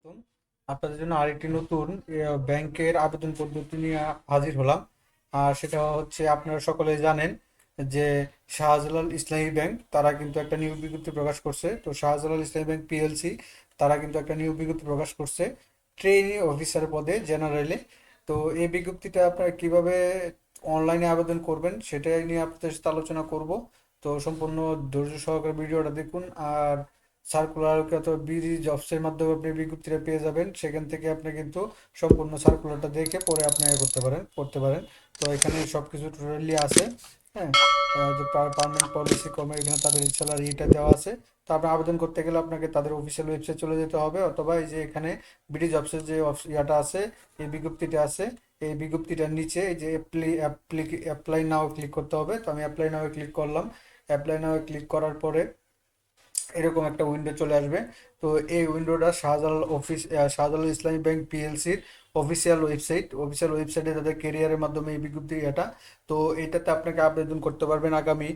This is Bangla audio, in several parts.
আলাইকুম। আপনাদের জন্য আরেকটি নতুন ব্যাংকের আবেদন পদ্ধতি নিয়ে হাজির হলাম। আর সেটা হচ্ছে, আপনারা সকলে জানেন যে শাহজালাল ইসলামী ব্যাংক তারা কিন্তু একটা নিয়োগ বিজ্ঞপ্তি প্রকাশ করছে। তো শাহজালাল ইসলামী ব্যাংক পিএলসি তারা কিন্তু একটা নিয়োগ বিজ্ঞপ্তি প্রকাশ করছে ট্রেনি অফিসার পদে জেনারেলে। তো এই বিজ্ঞপ্তিটা আপনারা কিভাবে অনলাইনে আবেদন করবেন সেটাই নিয়ে আপনাদের সাথে আলোচনা করব। তো সম্পূর্ণ ধৈর্য সহকারে ভিডিওটা দেখুন। আর সার্কুলার বিডি জবসের মাধ্যমে আপনি বিজ্ঞপ্তিটা পেয়ে যাবেন, সেখান থেকে আপনি কিন্তু সম্পূর্ণ সার্কুলারটা দেখে পরে আপনি করতে পারেন। তো এখানে সব কিছু টোটালি আছে। হ্যাঁ, যে পার্মানেন্ট পলিসি কমে এখানে তাদের স্যালারি এটা দেওয়া আছে। তো আপনি আবেদন করতে গেলে আপনাকে তাদের অফিসিয়াল ওয়েবসাইট চলে যেতে হবে, অথবা এই যে এখানে বিডি জবসের যে ইয়াটা আছে, এই বিজ্ঞপ্তিটা আছে, এই বিজ্ঞপ্তিটার নিচে এই যে অ্যাপ্লাই নাও ক্লিক করতে হবে। তো আমি অ্যাপ্লাই নাও ক্লিক করলাম। অ্যাপ্লাই নাও ক্লিক করার পরে এরকম একটা উইন্ডো চলে আসবে। তো এই উইন্ডোটা শাহজালাল ইসলামী ব্যাংক পিএলসির অফিসিয়াল ওয়েবসাইটে তাদের কেরিয়ারের মাধ্যমে এই বিজ্ঞপ্তি এটা। তো এটাতে আপনাকে আবেদন করতে পারবেন আগামী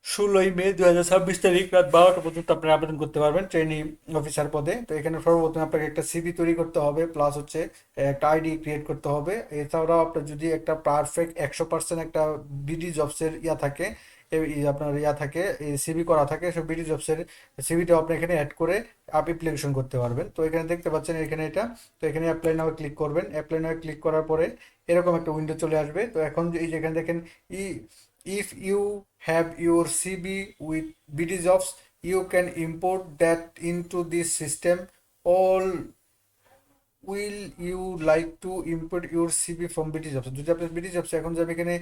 16ই মে 2026 তারিখ রাত 12টা পর্যন্ত আপনারা আবেদন করতে পারবেন ট্রেনিং অফিসার পদে। তো এখানে সর্বপ্রথম আপনাকে একটা সিভি তৈরি করতে হবে, প্লাস হচ্ছে একটা আইডি ক্রিয়েট করতে হবে। এছাড়াও আপনার যদি একটা পারফেক্ট 100% একটা বিডি জবসের থাকে, আপনার থাকে, এই সিভি করা থাকে, সব বিডি জবসের সিভিটা আপনি এখানে অ্যাড করে অ্যাপ্লিকেশন করতে পারবেন। তো এখানে দেখতে পাচ্ছেন এখানে এটা। তো এখানে অ্যাপ্লাই নাও ক্লিক করবেন। অ্যাপ্লাই নাও ক্লিক করার পরে এরকম একটা উইন্ডো চলে আসবে। তো এখন এই যেখানে দেখেন, ই if you have your CV with BD jobs, you can import that into this system. All will you like to import your CV from BD jobs? যদি আপনি BD jobs এখন যে আমি এখানে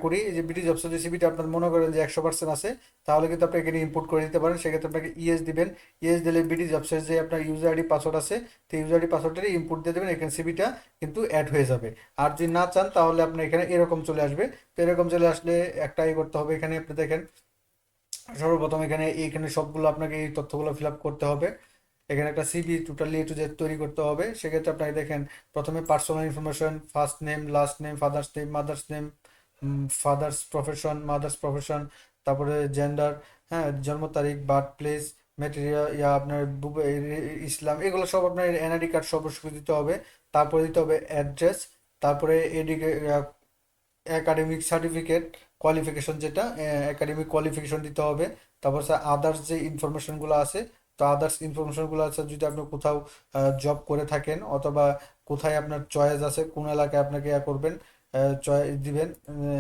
করি, এই যে BD jobs যে সিভিটা আপনার মনে করেন যে 100% আছে, তাহলে কিন্তু আপনি এখানে ইম্পোর্ট করে দিতে পারেন। সেক্ষেত্রে আপনাকে ইএস দিবেন। ইএস দিলে BD jobs এর যে আপনার ইউজার আইডি পাসওয়ার্ড আছে, তো ইউজার আইডি পাসওয়ার্ডের ইম্পোর্ট দিয়ে দেবেন, এখানে সিভিটা কিন্তু অ্যাড হয়ে যাবে। আর যদি না চান তাহলে আপনার এখানে এরকম চলে আসবে। তো এরকম চলে আসলে একটাই করতে হবে, এখানে আপনি দেখেন সর্বপ্রথম এখানে সবগুলো আপনাকে এই তথ্যগুলো ফিল আপ করতে হবে। এখানে একটা সিভি টোটালি টু জেড তৈরি করতে হবে। সেক্ষেত্রে আপনাকে দেখেন প্রথমে personal information, first name, last name, father's name, mother's name, father's profession, mother's profession, তারপরে জেন্ডার, হ্যাঁ, জন্ম তারিখ, বার্থ প্লেস, ম্যাটেরিয়াল আপনার ইসলাম, এগুলো সব আপনার এনআইডি কার্ড সব দিতে হবে। তারপরে দিতে হবে অ্যাড্রেস। তারপরে এদিকে একাডেমিক সার্টিফিকেট, কোয়ালিফিকেশন যেটা একাডেমিক কোয়ালিফিকেশন দিতে হবে। তারপর স্যার আদার্স যে ইনফরমেশনগুলো আছে, তো আদার্স ইনফরমেশনগুলো আছে যদি আপনি কোথাও জব করে থাকেন, অথবা কোথায় আপনার চয়েস আছে কোন এলাকায় আপনাকে করবেন, চয়েস দিবেন।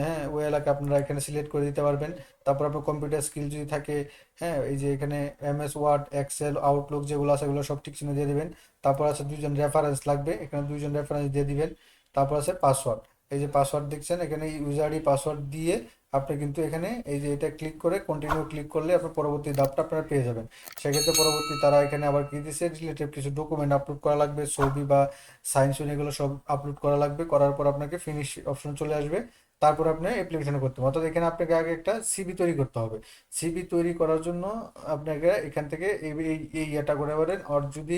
হ্যাঁ, ওই এলাকা আপনারা এখানে সিলেক্ট করে দিতে পারবেন। তারপর আপনার কম্পিউটার স্কিল যদি থাকে, হ্যাঁ, এই যে এখানে এমএস ওয়ার্ড, এক্সেল, আউটলুক যেগুলো আছে এগুলো সব ঠিক চিহ্ন দিয়ে দিবেন। তারপর আছে দুইজন রেফারেন্স লাগবে, এখানে দুইজন রেফারেন্স দিয়ে দিবেন। তারপর আছে পাসওয়ার্ড। এই যে পাসওয়ার্ড দেখছেন এখানে, ইউজার আইডি পাসওয়ার্ড দিয়ে আপনি কিন্তু এখানে এই যে এটা ক্লিক করে কন্টিনিউ ক্লিক করলে আপনার পরবর্তী ধাপটা আপনারা পেয়ে যাবেন। সেক্ষেত্রে পরবর্তী তারা এখানে আবার কি দিচ্ছে, রিলেটিভ কিছু ডকুমেন্ট আপলোড করা লাগবে, ছবি বা সাইন সুইন এগুলো সব আপলোড করা লাগবে। করার পর আপনাকে ফিনিশ অপশন চলে আসবে। তারপর আপনি অ্যাপ্লিকেশন করতে হবে। অর্থাৎ এখানে আপনাকে আগে একটা সিভি তৈরি করতে হবে। সিভি তৈরি করার জন্য আপনাকে এখান থেকে এই এই এই ইয়েটা করে পারেন। আর যদি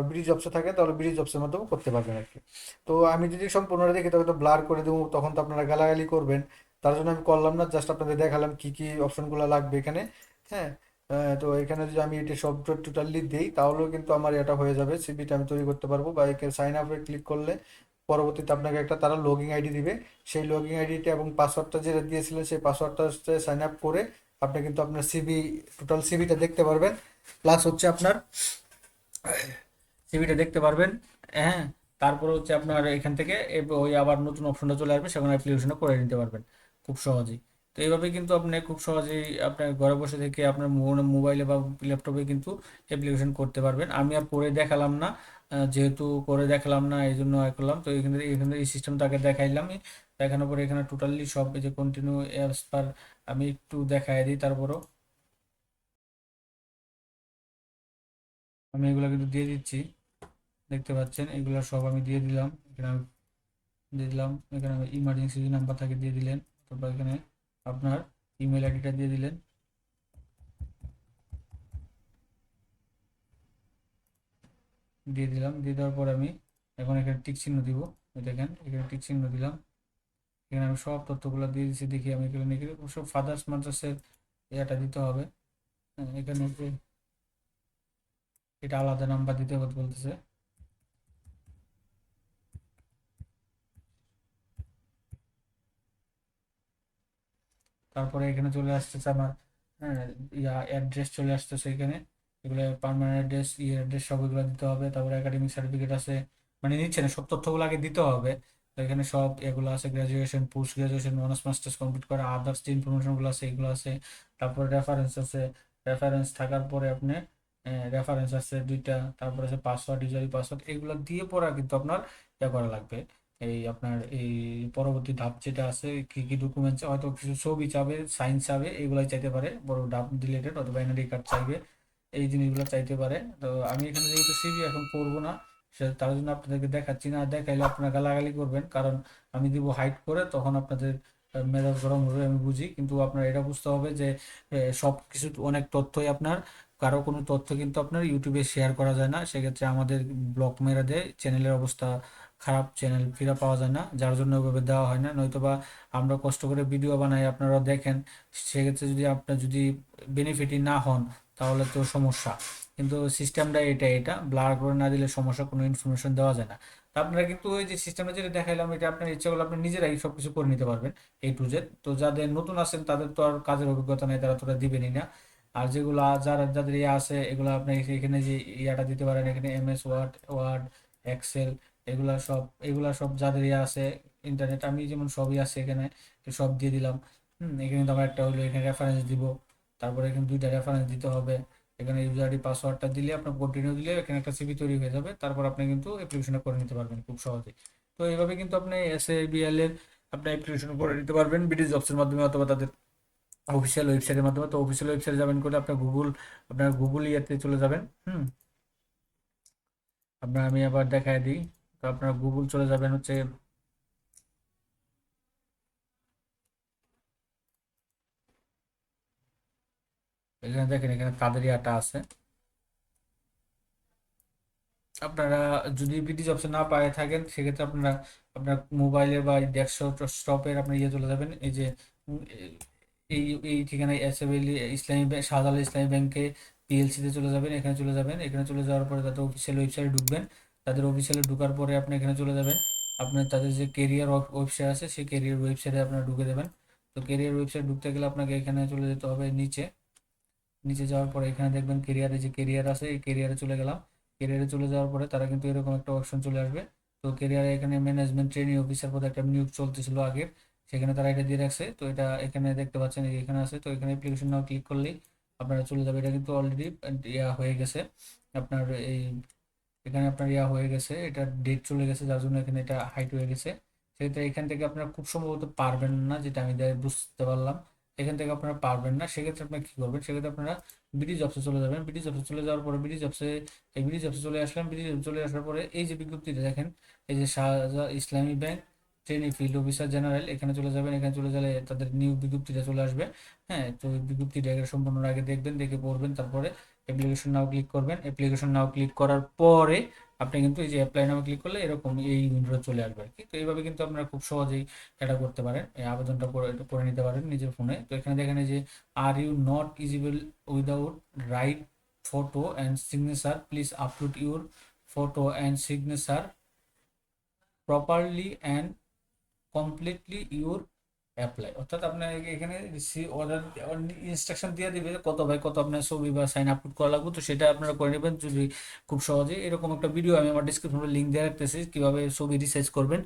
ব্রিজ জবসে থাকে তাহলে ব্রিজ জবসের মাধ্যমে করতে পারবেন আর কি। তো আমি যদি সম্পূর্ণটা দেখি তবে তো ব্লার করে দেবো, তখন তো আপনারা গালাগালি করবেন। তার জন্য আমি করলাম না, জাস্ট আপনাদের দেখালাম কি কি অপশনগুলো লাগবে এখানে। হ্যাঁ, তো এখানে যদি আমি এটা সব টোটালি দিই তাহলেও কিন্তু আমার এটা হয়ে যাবে, সিভিটা আমি তৈরি করতে পারবো। বা এখানে সাইন আপে ক্লিক করলে পরবর্তীতে আপনাকে একটা তারা লগইন আইডি দিবে। সেই লগইন আইডিটা এবং পাসওয়ার্ডটা যেটা দিয়েছিলেন সেই পাসওয়ার্ডটা সাইন আপ করে আপনি কিন্তু আপনার টোটাল সিভিটা দেখতে পারবেন। প্লাস হচ্ছে আপনার সিভিটা দেখতে পারবেন। হ্যাঁ, তারপরে হচ্ছে আপনার এখান থেকে ওই আবার নতুন অপশনটা চলে আসবে, সেখানে অ্যাপ্লিকেশনটা করে নিতে পারবেন খুব সহজেই। তো এইভাবে কিন্তু আপনি খুব সহজেই আপনার ঘরে বসে থেকে আপনার মোবাইলে বা ল্যাপটপে কিন্তু অ্যাপ্লিকেশন করতে পারবেন। আমি আর করে দেখালাম না, যেহেতু করে দেখালাম না এই জন্য করলাম। তো এখানে এই সিস্টেমটাকে দেখাইলাম। দেখানোর পরে এখানে টোটালি সব এই যে কন্টিনিউ অ্যাপস পার আমি একটু দেখাই দিই। তারপরও আমি এগুলো কিন্তু দিয়ে দিচ্ছি, দেখতে পাচ্ছেন এগুলো সব আমি দিয়ে দিলাম। এখানে আমি দিয়ে দিলাম, এখানে ইমার্জেন্সি যদি নাম্বার থাকে দিয়ে দিলেন। তারপর এখানে আপনার ইমেল আইডিটা দিয়ে দিলেন, দিয়ে দিলাম। দিয়ে দেওয়ার পর আমি এখন এখানে টিক চিহ্ন দিব। এই দেখেন এখানে টিক চিহ্ন দিলাম। এখানে আমি সব তথ্যগুলো দিয়ে দিচ্ছি। দেখি আমি এখানে সব ফাদার্স মাদার্সের এটা দিতে হবে। এখানে এটা আলাদা নাম্বার দিতে বলতেছে। তারপরে এখানে চলে আসতেছে আমার হ্যাঁ অ্যাড্রেস চলে আসতেছে এখানে, এগুলো পার্মানেন্ট অ্যাড্রেস, অ্যাড্রেস সব এগুলো দিতে হবে। তারপরে একাডেমিক সার্টিফিকেট আছে, মানে নিচ্ছে না, সব তথ্যগুলো আগে দিতে হবে। তো এখানে সব এগুলো আছে, graduation, post graduation, honours masters complete করা, আদার্স যে ইনফরমেশনগুলো আছে এগুলো আছে। তারপরে রেফারেন্স আছে, রেফারেন্স থাকার পরে আপনি রেফারেন্স আছে দুইটা, তারপরে আছে পাসওয়ার্ড, ইউজার পাসওয়ার্ড, এগুলো দিয়ে পরে কিন্তু আপনার ইয়ে করা লাগবে। এই আপনার এই পরবর্তী ধাপ যেটা আছে, কি কি ডকুমেন্টস, হয়তো কিছু ছবি চাবে, সাইন চাবে, এগুলাই চাইতে পারে, বড় ধাপ রিলেটেড, অথবা এনআইডি কার্ড চাইবে, এই জিনিসগুলো চাইতে পারে। তো আমি এখানে যেহেতু সিভি এখন করবো না, সে তার জন্য আপনাদেরকে দেখাচ্ছি না, দেখাইলে আপনারা গালাগালি করবেন, কারণ আমি দিব হাইড করে, তখন আপনাদের মেজাজ গরম হবে, আমি বুঝি, কিন্তু আপনার এটা বুঝতে হবে যে সব কিছু, অনেক তথ্যই আপনার, কারো কোনো তথ্য কিন্তু আপনার ইউটিউবে শেয়ার করা যায় না, সেক্ষেত্রে আমাদের ব্লক মেরে দেয়, চ্যানেলের অবস্থা খারাপ, চ্যানেল ফিরে পাওয়া যায় না, যার জন্য ওইভাবে দেওয়া হয় না। নয়তো বা আমরা কষ্ট করে ভিডিও বানাই, আপনারা দেখেন, সেক্ষেত্রে যদি আপনার যদি বেনিফিটই না হন তাহলে তো সমস্যা। কিন্তু সিস্টেমটা এটা ব্লার করে না দিলে সমস্যা, কোনো ইনফরমেশন দেওয়া যায় না। তো আপনারা কিন্তু ওই যে সিস্টেমটা যেটা দেখাইলাম, এটা আপনার ইচ্ছা করলে আপনি নিজেরাই সব কিছু করে নিতে পারবেন, A to Z। তো যাদের নতুন আছেন তাদের তো আর কাজের অভিজ্ঞতা নেই, তারা তোরা দিবেনই না। আর যেগুলো যাদের ইয়ে আছে, এগুলো আপনি এখানে যে ইয়াটা দিতে পারেন, এখানে MS ওয়ার্ড, এক্সেল, এগুলা সব যাদের ইয়ে আছে ইন্টারনেট, আমি যেমন সবই আছে এখানে, তো সব দিয়ে দিলাম। এখানে তো আমার একটা হলো, এখানে রেফারেন্স দিব, তারপরে এখানে দুইটা রেফারেন্স দিতে হবে। এখানে ইউজার আইডি পাসওয়ার্ডটা দিলে, আপনার কন্টিনিউ দিলে এখানে একটা সিভি তৈরি হয়ে যাবে, তারপর আপনি কিন্তু অ্যাপ্লিকেশনটা করে নিতে পারবেন খুব সহজেই। তো এইভাবে কিন্তু আপনি SABL এর আপনি অ্যাপ্লিকেশন করে নিতে পারবেন বিডি জবসের মাধ্যমে, অথবা তাদের অফিসিয়াল ওয়েবসাইটের মাধ্যমে। তো অফিসিয়াল ওয়েবসাইটে যাবেন করলে আপনার গুগল ইয়েতে চলে যাবেন। আপনার আমি আবার দেখায় দিই। তো আপনার গুগল চলে যাবেন হচ্ছে, এখানে দেখেন, এখানে তাদের ইয়াটা আছে। আপনারা যদি বিডি জবসে না পায়ে থাকেন, সেক্ষেত্রে আপনারা আপনার মোবাইলে বা ডেস্কটপের আপনার ইয়ে চলে যাবেন, এই যে উম, এই এই ঠিকানায় SABL ইসলামী ব্যাংক, শাহজালাল ইসলামী ব্যাংকে PLC-তে চলে যাবেন। এখানে চলে যাবেন, এখানে চলে যাওয়ার পরে তাদের অফিসিয়াল ওয়েবসাইটে ঢুকবেন। তাদের অফিসিয়ালে ঢোকার পরে আপনি এখানে চলে যাবেন, আপনার তাদের যে কেরিয়ার ওয়েবসাইট আছে, সেই কেরিয়ার ওয়েবসাইটে আপনারা ঢুকে দেবেন। তো কেরিয়ার ওয়েবসাইট ঢুকতে গেলে আপনাকে এখানে চলে যেতে হবে নিচে। নিচে যাওয়ার পরে এখানে দেখবেন কেরিয়ারে যে কেরিয়ার আছে, এই কেরিয়ারে চলে গেলাম। কেরিয়ারে চলে যাওয়ার পরে তারা কিন্তু এরকম একটা অপশন চলে আসবে। তো কেরিয়ারে এখানে ম্যানেজমেন্ট ট্রেনিং অফিসার পদে একটা নিয়োগ চলতেছিল আগে, সেখানে তারা এটা দিয়ে রাখছে। তো এটা এখানে দেখতে পাচ্ছেন, এই যে এখানে আছে। তো এখানে অ্যাপ্লিকেশন নাও ক্লিক করলেই আপনারা চলে যাবে। এটা কিন্তু অলরেডি ইয়া হয়ে গেছে আপনার এই, এখানে আপনার ইয়া হয়ে গেছে, এটা ডেট চলে গেছে, যার জন্য এখানে এটা হাইট হয়ে গেছে। সেক্ষেত্রে এখান থেকে আপনারা খুব সম্ভবত পারবেন না, যেটা আমি বুঝতে পারলাম, এখান থেকে আপনারা পারবেন না। সেক্ষেত্রে আপনারা কি করবেন, সেক্ষেত্রে আপনারা বিডি জবসে চলে যাবেন। বিডি জবসে চলে যাওয়ার পরে বিডি জবসে চলে আসলাম। বিডি জবসে চলে আসার পরে এই যে বিজ্ঞপ্তিটা দেখেন, এই যে শাহজালাল ইসলামী bank trainee field officer general, এখানে চলে যাবেন। এখানে চলে গেলে তাদের নিয়োগ বিজ্ঞপ্তিটা চলে আসবে। হ্যাঁ, তো এই বিজ্ঞপ্তিটা আগে সম্পূর্ণ আগে দেখবেন, দেখে পড়বেন, তারপরে অ্যাপ্লিকেশন নাও ক্লিক করবেন। অ্যাপ্লিকেশন নাও ক্লিক করার পরে আপনি কিন্তু এই যে অ্যাপ্লাই নামে ক্লিক করলে এরকম এই উইন্ডোটা চলে আসবে আর কি। তো এইভাবে কিন্তু আপনারা খুব সহজেই এটা করতে পারেন, এই আবেদনটা করে নিতে পারেন নিজের ফোনে। তো এখানে দেখেন এই যে, are you not eligible without right photo and signature, please upload your photo and signature properly and completely your apply. অর্থাৎ আপনার এখানে অর্ডার ইনস্ট্রাকশন দিয়ে দিবে যে কত বাই কত আপনার ছবি বা সাইন আপলোড করা লাগবে। তো সেটা আপনারা করে নেবেন যদি খুব সহজে। এরকম একটা ভিডিও আমি আমার ডিসক্রিপশনে লিঙ্ক দিয়ে রাখতেছি, কীভাবে ছবি রিসাইজ করবেন।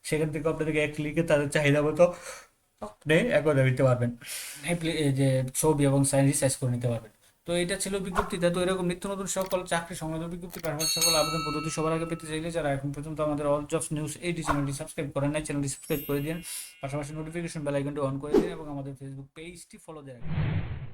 সেখান থেকে আপনাদেরকে এক ক্লিকে তাদের চাহিদা মতো আপনি করে দিতে পারবেন, এই যে ছবি এবং সাইন রিসাইজ করে নিতে পারবেন। তো এটা ছিল বিজ্ঞপ্তিটা। তো এরকম নিত্য নতুন সকল চাকরি সংক্রান্ত বিজ্ঞপ্তি পাঠানোর সকল আবেদন পদ্ধতি সবার আগে পেতে চাইলে, যারা এখন পর্যন্ত আমাদের অল জবস নিউজ এইটি চ্যানেলটি সাবস্ক্রাইব করেন নাই, চ্যানেলটি সাবস্ক্রাইব করে দিন, পাশাপাশি নোটিফিকেশন বেল আইকনটি অন করে দিন এবং আমাদের ফেসবুক পেজটি ফলো দিয়ে রাখবেন।